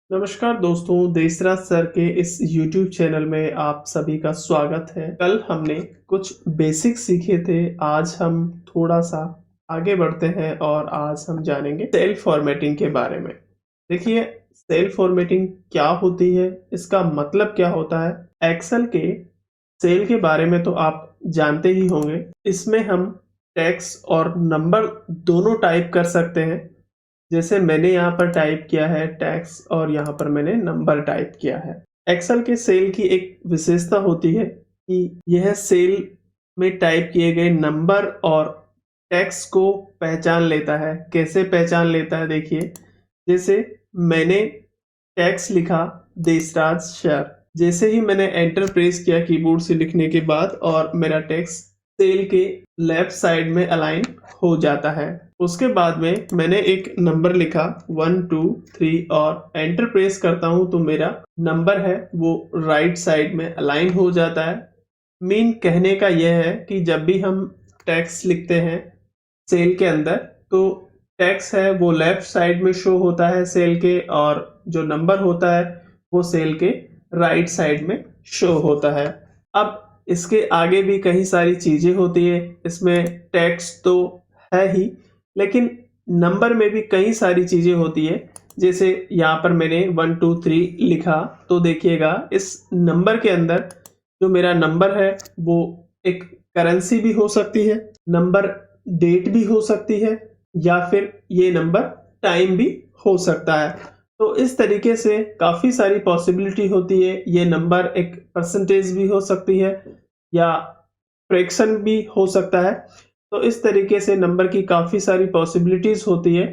नमस्कार दोस्तों, देसराज सर के इस YouTube चैनल में आप सभी का स्वागत है। कल हमने कुछ बेसिक सीखे थे, आज हम थोड़ा सा आगे बढ़ते हैं और आज हम जानेंगे सेल फॉर्मेटिंग के बारे में। देखिए, सेल फॉर्मेटिंग क्या होती है, इसका मतलब क्या होता है। एक्सेल के सेल के बारे में तो आप जानते ही होंगे। इसमें हम टेक्स्ट और नंबर दोनों टाइप कर सकते हैं। जैसे मैंने यहाँ पर टाइप किया है टैक्स और यहाँ पर मैंने नंबर टाइप किया है। एक्सेल के सेल की एक विशेषता होती है कि यह सेल में टाइप किए गए नंबर और टेक्स्ट को पहचान लेता है। कैसे पहचान लेता है, देखिए। जैसे मैंने टेक्स्ट लिखा देशराज सर, जैसे ही मैंने एंटर प्रेस किया कीबोर्ड से लिखने के बाद और मेरा टेक्स्ट सेल के लेफ्ट साइड में अलाइन हो जाता है। उसके बाद में मैंने एक नंबर लिखा 1 2 3 और एंटर प्रेस करता हूं तो मेरा नंबर है वो राइट साइड में अलाइन हो जाता है। मीन कहने का यह है कि जब भी हम टेक्स्ट लिखते हैं सेल के अंदर, तो टेक्स्ट है वो लेफ्ट साइड में शो होता है सेल के, और जो नंबर होता है वो सेल के राइट साइड में शो होता है। अब इसके आगे भी कई सारी चीजें होती है। इसमें टेक्स्ट तो है ही, लेकिन नंबर में भी कई सारी चीजें होती है। जैसे यहाँ पर मैंने 1 2 3 लिखा, तो देखिएगा इस नंबर के अंदर जो मेरा नंबर है वो एक करेंसी भी हो सकती है, नंबर डेट भी हो सकती है, या फिर ये नंबर टाइम भी हो सकता है। तो इस तरीके से काफी सारी पॉसिबिलिटी होती है। ये नंबर एक परसेंटेज भी हो सकती है या फ्रैक्शन भी हो सकता है। तो इस तरीके से नंबर की काफ़ी सारी पॉसिबिलिटीज़ होती है,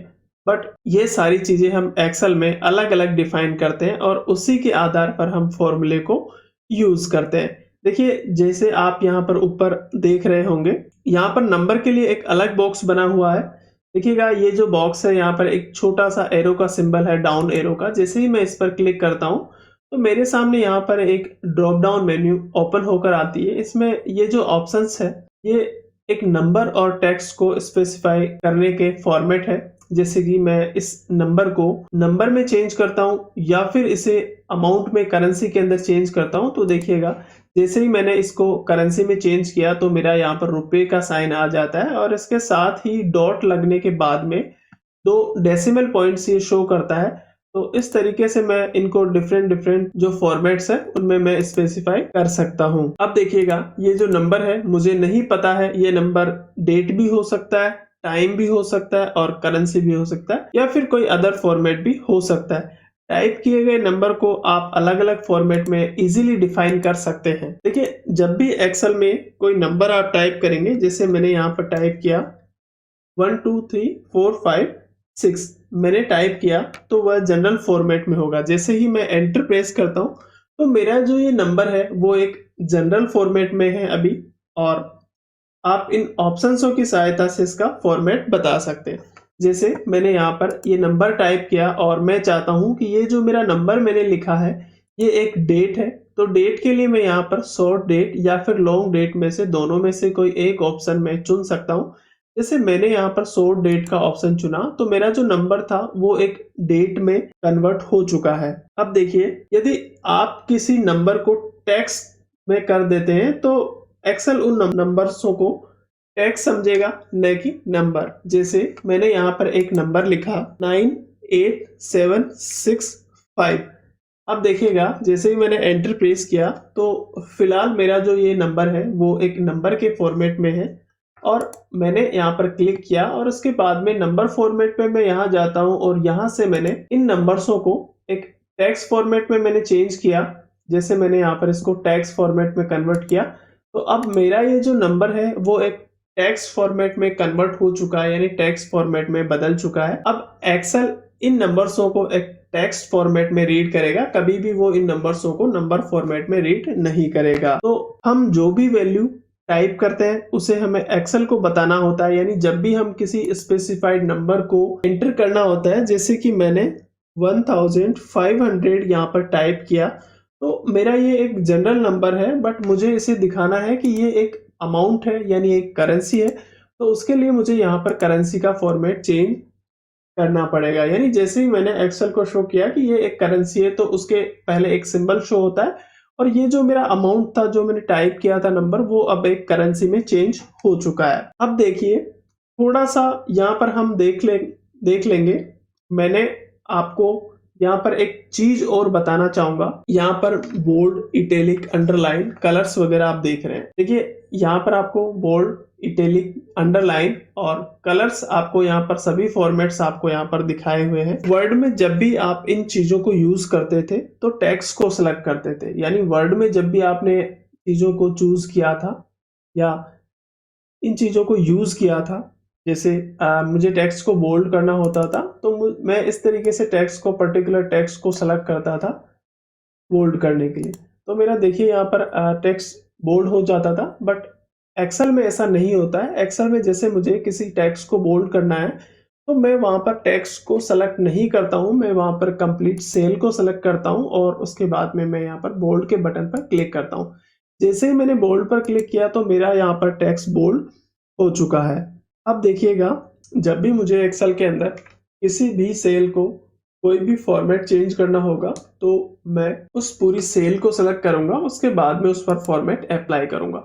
बट ये सारी चीज़ें हम एक्सेल में अलग-अलग डिफ़ाइन करते हैं और उसी के आधार पर हम फ़ॉर्मूले को यूज़ करते हैं। देखिए, जैसे आप यहाँ पर ऊपर देख रहे होंगे, यहाँ पर नंबर के लिए एक अलग बॉक्स बना हुआ है। देखिएगा, ये जो बॉक्स है यहाँ पर एक छोटा-सा एरो का सिंबल है, डाउन एरो का। जैसे ही मैं इस पर क्लिक करता हूँ, तो मेरे सामने यहाँ पर एक ड्रॉप डाउन मेन्यू ओपन होकर आती है। इसमें ये जो ऑप्शंस है, ये एक नंबर और टेक्स्ट को स्पेसिफाई करने के फॉर्मेट है। जैसे कि मैं इस नंबर को नंबर में चेंज करता हूँ या फिर इसे अमाउंट में करेंसी के अंदर चेंज करता हूँ, तो देखिएगा जैसे ही मैंने इसको करेंसी में चेंज किया तो मेरा यहाँ पर रुपए का साइन आ जाता है और इसके साथ ही डॉट लगने के बाद में 2 डेसिमल पॉइंट्स ये शो करता है। तो इस तरीके से मैं इनको डिफरेंट जो फॉर्मेट्स है उनमें मैं स्पेसिफाई कर सकता हूँ। अब देखिएगा, ये जो नंबर है मुझे नहीं पता है, ये नंबर डेट भी हो सकता है, टाइम भी हो सकता है और करेंसी भी हो सकता है, या फिर कोई अदर फॉर्मेट भी हो सकता है। टाइप किए गए नंबर को आप अलग-अलग फॉर्मेट में इजीली डिफाइन कर सकते हैं। देखिए, जब भी एक्सेल में कोई नंबर आप टाइप करेंगे, जैसे मैंने यहाँ पर टाइप किया 1 2 3 4 5 6 मैंने टाइप किया, तो वह जनरल फॉर्मेट में होगा। जैसे ही मैं एंटर प्रेस करता हूँ, तो मेरा जो ये नंबर है वो एक जनरल फॉर्मेट में है अभी, और आप इन ऑप्शंसों की सहायता से इसका फॉर्मेट बता सकते हैं। जैसे मैंने यहाँ पर ये नंबर टाइप किया और मैं चाहता हूँ कि ये जो मेरा नंबर मैंने लिखा है ये एक डेट है, तो डेट के लिए मैं यहाँ पर शॉर्ट डेट या फिर लॉन्ग डेट में से दोनों में से कोई एक ऑप्शन मैं चुन सकता हूँ। जैसे मैंने यहाँ पर शॉर्ट डेट का ऑप्शन चुना, तो मेरा जो नंबर था वो एक डेट में कन्वर्ट हो चुका है। अब देखिए, यदि आप किसी नंबर को टेक्स्ट में कर देते हैं तो एक्सेल उन नंबर्सों को टेक्स्ट समझेगा, न कि नंबर। जैसे मैंने यहाँ पर एक नंबर लिखा 98765। अब देखिएगा, जैसे ही मैंने एंटर प्रेस किया तो फिलहाल मेरा जो ये नंबर है वो एक नंबर के फॉर्मेट में है, और मैंने यहाँ पर क्लिक किया और उसके बाद में नंबर फॉर्मेट पे मैं यहाँ जाता हूँ और यहाँ से मैंने इन नंबर्सों को एक टेक्स्ट फॉर्मेट में मैंने चेंज किया। जैसे मैंने यहाँ पर इसको टेक्स्ट फॉर्मेट में कन्वर्ट किया, तो अब मेरा ये जो नंबर है वो एक टेक्स्ट फॉर्मेट में कन्वर्ट हो चुका है, यानी टेक्स्ट फॉर्मेट में बदल चुका है। अब एक्सेल इन नंबर्सों को एक टेक्स्ट फॉर्मेट में रीड करेगा, कभी भी वो इन नंबर्सों को नंबर फॉर्मेट में रीड नहीं करेगा। तो हम जो भी वैल्यू टाइप करते हैं उसे हमें एक्सेल को बताना होता है, यानी जब भी हम किसी स्पेसिफाइड नंबर को एंटर करना होता है, जैसे कि मैंने 1500 यहाँ पर टाइप किया, तो मेरा ये एक जनरल नंबर है, बट मुझे इसे दिखाना है कि ये एक अमाउंट है, यानी एक करेंसी है। तो उसके लिए मुझे यहाँ पर करेंसी का फॉर्मेट चेंज करना पड़ेगा। यानी जैसे ही मैंने एक्सेल को शो किया कि ये एक करेंसी है, तो उसके पहले एक सिंबल शो होता है और ये जो मेरा अमाउंट था, जो मैंने टाइप किया था नंबर, वो अब एक करेंसी में चेंज हो चुका है। अब देखिए थोड़ा सा यहाँ पर हम देख लेंगे। मैंने आपको यहाँ पर एक चीज और बताना चाहूंगा। यहाँ पर बोल्ड, इटैलिक, अंडरलाइन, कलर्स वगैरह आप देख रहे हैं। देखिए यहाँ पर आपको बोल्ड, इटैलिक, अंडरलाइन और कलर्स आपको यहाँ पर सभी फॉर्मेट्स आपको यहाँ पर दिखाए हुए हैं। वर्ड में जब भी आप इन चीजों को यूज करते थे तो टेक्स्ट को सिलेक्ट करते थे। यानी वर्ड में जब भी आपने चीजों को चूज किया था या इन चीजों को यूज किया था, जैसे मुझे टेक्स्ट को बोल्ड करना होता था, तो मैं इस तरीके से टेक्स्ट को, पर्टिकुलर टेक्स्ट को सेलेक्ट करता था बोल्ड करने के लिए। तो मेरा देखिए यहाँ पर टेक्स्ट बोल्ड हो जाता था। बट एक्सेल में ऐसा नहीं होता है। एक्सेल में जैसे मुझे किसी टेक्स्ट को बोल्ड करना है तो मैं वहां पर टेक्स्ट को सेलेक्ट नहीं करता हूं, मैं वहां पर कंप्लीट सेल को सेलेक्ट करता हूं और उसके बाद में मैं यहाँ पर बोल्ड के बटन पर क्लिक करता हूं। जैसे ही मैंने बोल्ड पर क्लिक किया तो मेरा यहाँ पर टेक्स्ट बोल्ड हो चुका है। अब देखिएगा, जब भी मुझे एक्सेल के अंदर किसी भी सेल को कोई भी फॉर्मेट चेंज करना होगा तो मैं उस पूरी सेल को सेलेक्ट करूंगा, उसके बाद में उस पर फॉर्मेट अप्लाई करूंगा।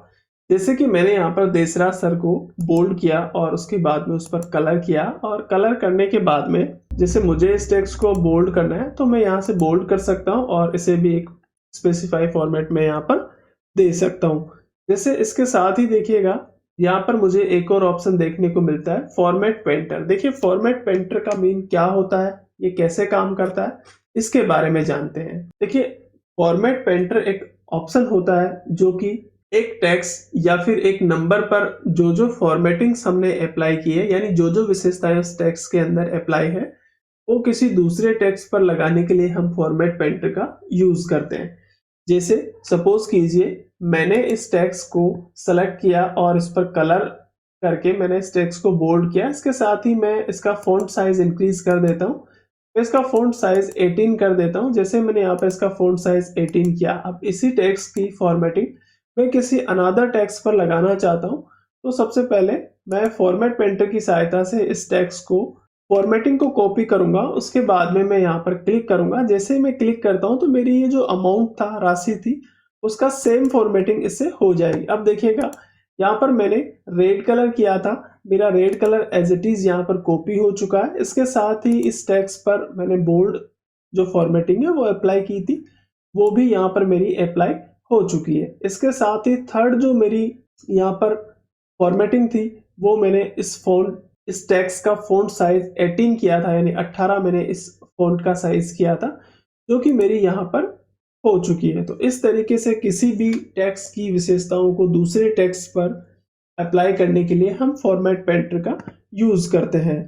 जैसे कि मैंने यहाँ पर देसराज सर को बोल्ड किया और उसके बाद में उस पर कलर किया, और कलर करने के बाद में जैसे मुझे इस टेक्स्ट को बोल्ड करना है तो मैं यहाँ से बोल्ड कर सकता हूँ और इसे भी एक स्पेसिफाई फॉर्मेट में यहाँ पर दे सकता हूँ। जैसे इसके साथ ही देखिएगा यहाँ पर मुझे एक और ऑप्शन देखने को मिलता है, फॉर्मेट पेंटर। देखिए फॉर्मेट पेंटर का मीन क्या होता है, ये कैसे काम करता है, इसके बारे में जानते हैं। देखिए फॉर्मेट पेंटर एक ऑप्शन होता है जो कि एक टेक्स्ट या फिर एक नंबर पर जो जो फॉर्मेटिंग्स हमने अप्लाई की है, यानी जो जो विशेषताएं उस टेक्स्ट के अंदर अप्लाई है, वो किसी दूसरे टेक्स्ट पर लगाने के लिए हम फॉर्मेट पेंटर का यूज करते हैं। जैसे सपोज कीजिए मैंने इस टेक्स्ट को सेलेक्ट किया और इस पर कलर करके मैंने इस टेक्स्ट को बोल्ड किया। इसके साथ ही मैं इसका फॉन्ट साइज इंक्रीज कर देता हूँ। मैं इसका फॉन्ट साइज 18 कर देता हूँ। जैसे मैंने यहाँ पे इसका फॉन्ट साइज 18 किया, अब इसी टेक्स्ट की फॉर्मेटिंग मैं किसी अनदर टेक्स्ट पर लगाना चाहता हूँ, तो सबसे पहले मैं फॉर्मेट पेंटर की सहायता से इस टेक्स्ट को फॉर्मेटिंग को कॉपी करूंगा। उसके बाद में मैं यहाँ पर क्लिक करूंगा। जैसे ही मैं क्लिक करता हूँ तो मेरी ये जो अमाउंट था, राशि थी, उसका सेम फॉर्मेटिंग इससे हो जाएगी। अब देखिएगा यहाँ पर मैंने रेड कलर किया था, मेरा red colour as it is यहाँ पर कॉपी हो चुका है। इसके साथ ही इस टेक्स्ट पर मैंने बोल्ड जो फॉर्मेटिंग है वो अप्लाई की थी, वो भी यहाँ पर मेरी अप्लाई हो चुकी है। इसके साथ ही थर्ड जो मेरी यहाँ पर फॉर्मेटिंग थी, वो मैंने इस टेक्स्ट का फॉन्ट साइज 18 किया था, यानी 18 मैंने इस फॉन्ट का साइज किया था, जो कि मेरी यहाँ पर हो चुकी है। तो इस तरीके से किसी भी टेक्स्ट की विशेषताओं को दूसरे टेक्स्ट पर अप्लाई करने के लिए हम फॉर्मेट पेंटर का यूज करते हैं।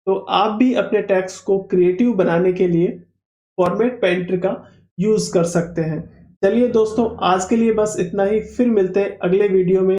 तो आप भी अपने टेक्स्ट को क्रिएटिव बनाने के लिए फॉर्मेट पेंटर का यूज कर सकते हैं। चलिए दोस्तों, आज के लिए बस इतना ही। फिर मिलते हैं अगले वीडियो में।